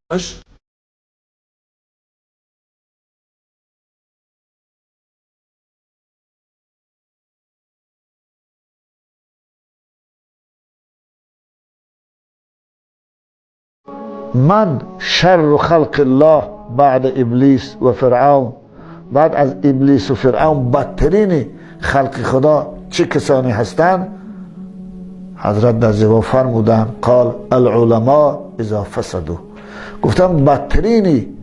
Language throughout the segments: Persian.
من شر خلق الله بعد ابلیس و فرعون، بعد از ابلیس و فرعون بدترین خلق خدا چه کسانی هستند؟ حضرت در جواب فرمودن قال العلماء اذا فسدوا، گفتم بدترین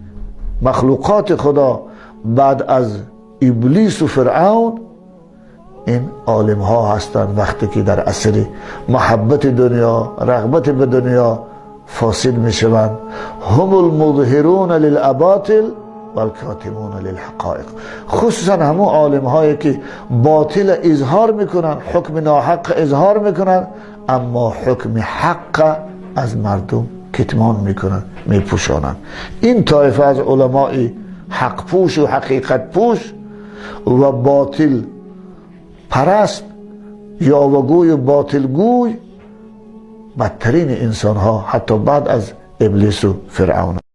مخلوقات خدا بعد از ابلیس و فرعون این عالم ها هستند. وقتی که در اثر محبت دنیا، رغبت به دنیا فاسد می شوند. هم المظهرون للاباطل والکاتمون للحقائق، خصوصا همون عالم هایی که باطل اظهار میکنن، حکم ناحق اظهار میکنن، اما حکم حق از مردم کتمان میکنن، میپوشانن. این طایفه از علماء حق پوش و حقیقت پوش و باطل پرست یا وگوی و باطل گوی بدترین انسان ها حتی بعد از ابلیس و فرعون.